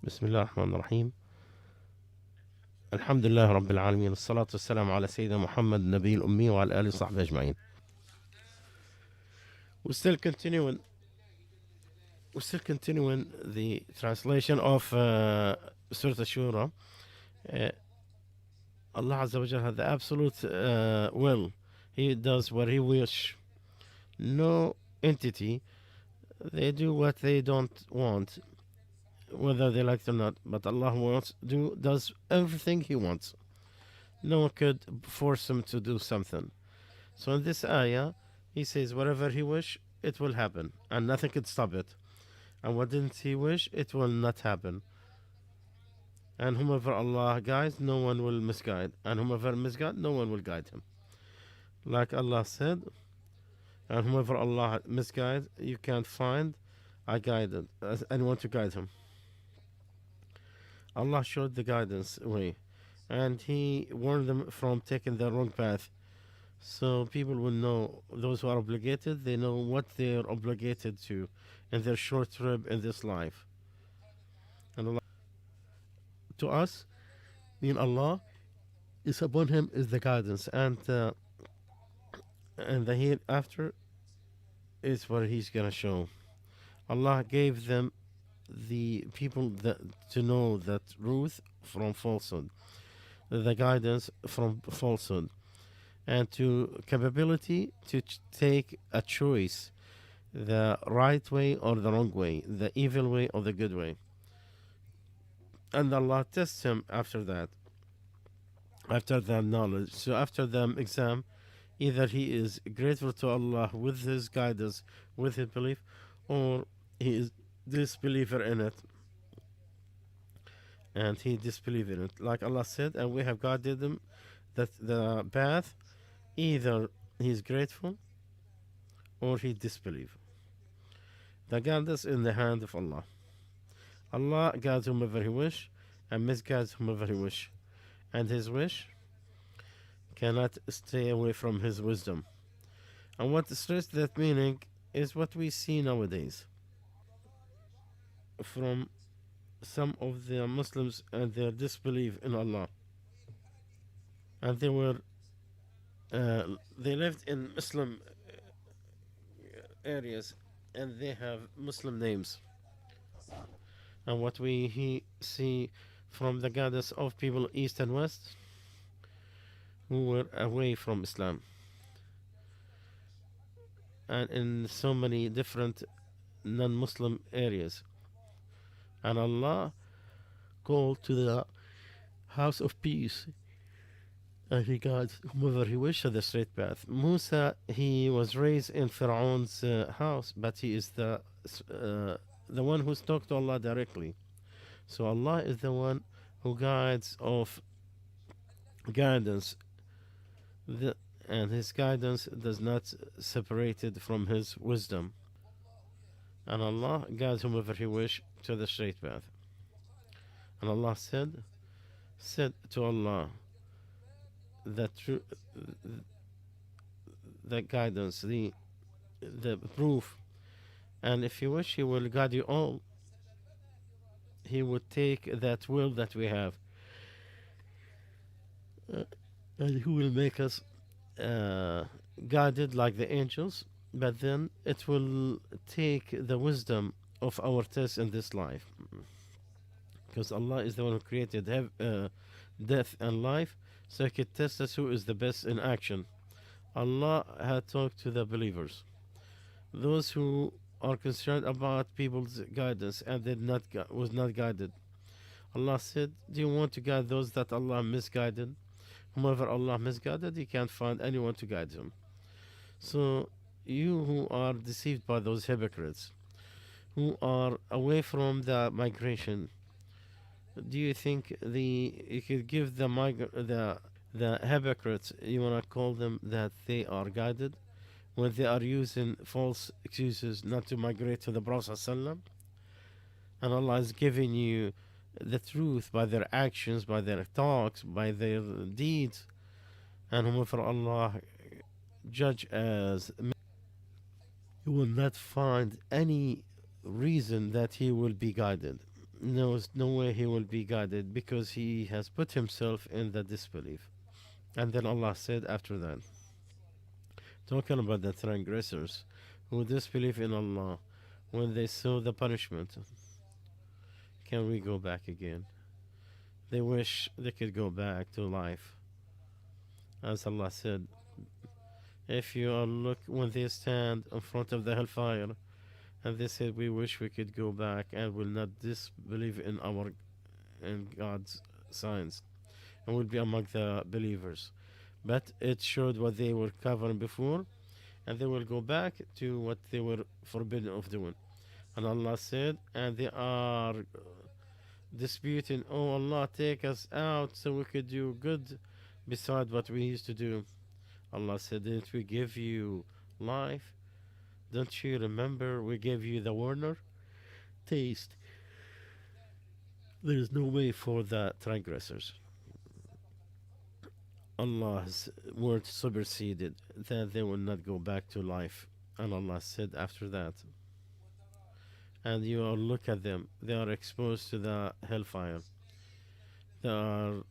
بسم الله الرحمن الرحيم. الحمد لله رب العالمين، الصلاة والسلام على سيدنا محمد النبي الأمي وعلى آله وصحبه أجمعين. We're still continuing the translation of Surah Shura. Uh, Allah Azza wa Jal has the absolute will. He does what He wish. No entity, they do what they don't want, whether they like it or not. But Allah does everything He wants. No one could force Him to do something. So in this ayah, He says whatever He wish, it will happen, and nothing could stop it. And what didn't He wish, it will not happen. And whomever Allah guides, no one will misguide. And whomever misguide, no one will guide him. Like Allah said, and whomever Allah misguides, you can't find anyone to guide him. Allah showed the guidance way, and He warned them from taking the wrong path. So people will know, those who are obligated, they know what they are obligated to in their short trip in this life. And Allah, to us, in Allah, is upon Him is the guidance, and the hereafter is what He's gonna show. Allah gave them the people to know the truth from falsehood, the guidance from falsehood, and to capability to take a choice, the right way or the wrong way, the evil way or the good way. And Allah tests him after that knowledge. So after the exam, either he is grateful to Allah with his guidance, with his belief, or he is disbeliever in it, and he disbelieves in it. Like Allah said, and we have guided him that the path, either he is grateful or he disbelieves. The guidance in the hand of Allah. Allah guides whomever He wish and misguides whomever He wish, and His wish cannot stay away from His wisdom. And what stresses that meaning is what we see nowadays from some of the Muslims and their disbelief in Allah. And they lived in Muslim areas, and they have Muslim names. And what we see from the guidance of people east and west who were away from Islam, and in so many different non-Muslim areas. And Allah called to the house of peace, and He guides whomever He wishes to the straight path. Musa, he was raised in Pharaoh's house, but he is the one who talked to Allah directly. So Allah is the one who guides of guidance, and His guidance does not separate it from His wisdom. And Allah guides whomever He wishes to the straight path. And Allah said to Allah, the guidance, the proof, and if He wish, He will guide you all. He would take that will that we have, and He will make us guided like the angels, but then it will take the wisdom of our test in this life, because Allah is the one who created death and life, so He could test us who is the best in action. Allah had talked to the believers, those who are concerned about people's guidance and was not guided. Allah said, do you want to guide those that Allah misguided? Whomever Allah misguided, He can't find anyone to guide him. So you who are deceived by those hypocrites, who are away from the migration, do you think you could give the hypocrites, you want to call them, that they are guided when they are using false excuses not to migrate to the Prophet ﷺ? And Allah is giving you the truth by their actions, by their talks, by their deeds. And whomever Allah judge as, you will not find any reason that he will be guided. knows no way he will be guided because he has put himself in the disbelief. And then Allah said after that, talking about the transgressors who disbelieve in Allah when they saw the punishment, can we go back again? They wish they could go back to life. As Allah said, if you are look when they stand in front of the hellfire and they said we wish we could go back and will not disbelieve in God's signs and will be among the believers. But it showed what they were covering before and they will go back to what they were forbidden of doing. And Allah said, and they are disputing, oh Allah, take us out so we could do good beside what we used to do. Allah said, didn't we give you life? Don't you remember we gave you the warner? Taste. There is no way for the transgressors. Allah's word superseded that they will not go back to life. And Allah said after that, and you all look at them, they are exposed to the hellfire. They are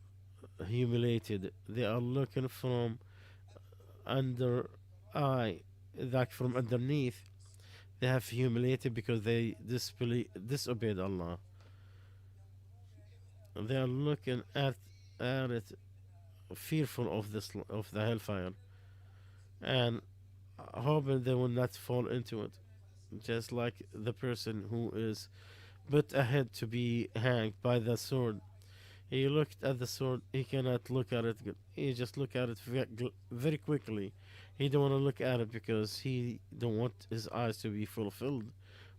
humiliated. They are looking from under eye, like from underneath. They have humiliated because they disobeyed Allah. They are looking at it, fearful of the hellfire, and hoping they will not fall into it. Just like the person who is put ahead to be hanged by the sword. He looked at the sword, he cannot look at it. He just look at it very quickly. He don't want to look at it because he don't want his eyes to be fulfilled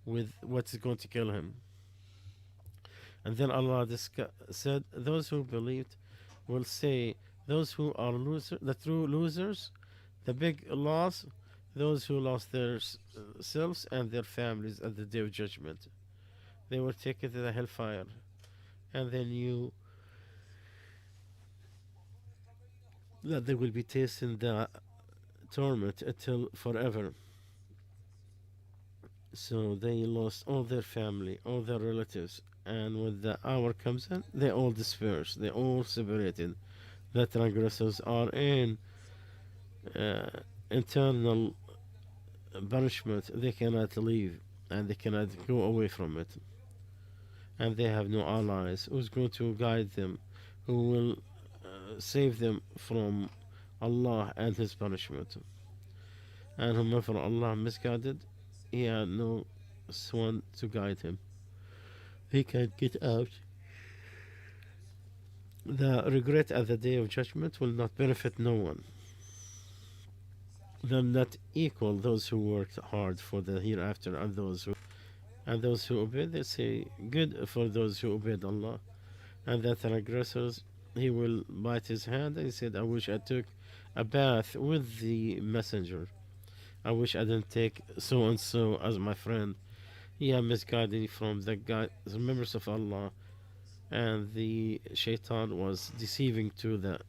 with what's going to kill him. And then Allah said, those who believed will say, those who are the true losers, the big loss, those who lost their selves and their families at the day of judgment. They were taken to the hellfire, and they knew that they will be tasting the torment until forever. So they lost all their family, all their relatives, and when the hour comes in, they all disperse, they all separated. The transgressors are in eternal punishment. They cannot leave and they cannot go away from it, and they have no allies. Who's going to guide them? Who will save them from Allah and His punishment? And whomever Allah misguided, he had no one to guide him. He can't get out. The regret at the day of judgment will not benefit no one. They'll not equal those who worked hard for the hereafter and those who obeyed. They say good for those who obeyed Allah, and the transgressors, he will bite his hand and he said, I wish I took a bath with the messenger. I wish I didn't take so and so as my friend. He had misguided from the members of Allah, and the shaitan was deceiving to the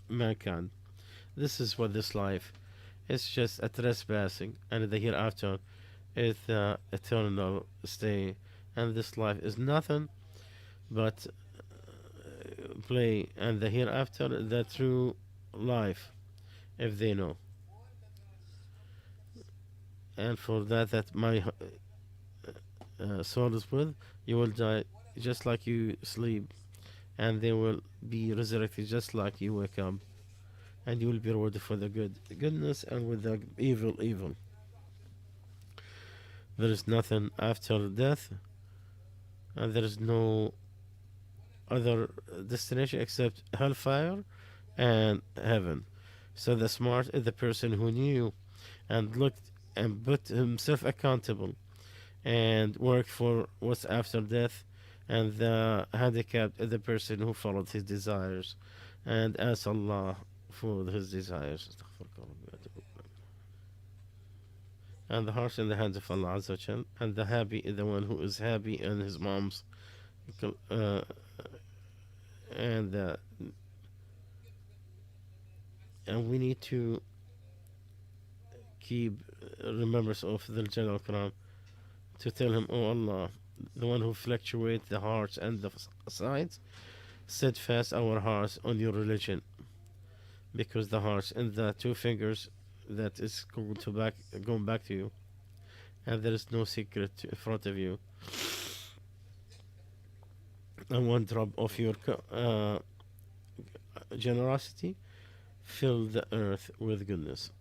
mankind. This is what this life is, just a trespassing, and the hereafter is the eternal stay. And this life is nothing but play, and the hereafter the true life, if they know. And for that my soul is with, you will die just like you sleep, and they will be resurrected just like you wake up, and you will be rewarded for the goodness, and with the evil. There is nothing after death, and there is no other destination except hellfire and heaven. So the smart is the person who knew and looked and put himself accountable and worked for what's after death, and the handicapped is the person who followed his desires and asked Allah for his desires. And the heart's in the hands of Allah Azza wa Jal, and the happy is the one who is happy in his mom's and we need to keep remembrance of the Jalal Quran, to tell him, oh Allah, the one who fluctuates the hearts and the sides, steadfast our hearts on your religion, because the hearts and the two fingers that is going back to you, and there is no secret in front of you, and one drop of your generosity fill the earth with goodness.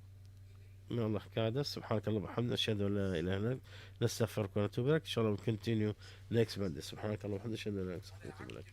May Allah guide us. سبحانك اللهم وبحمدك أشهد أن لا إله إلا أنت نستغفرك ونتوب إليك. إن شاء الله we'll continue next Monday. سبحانك اللهم وبحمدك أشهد أن لا إله إلا أنت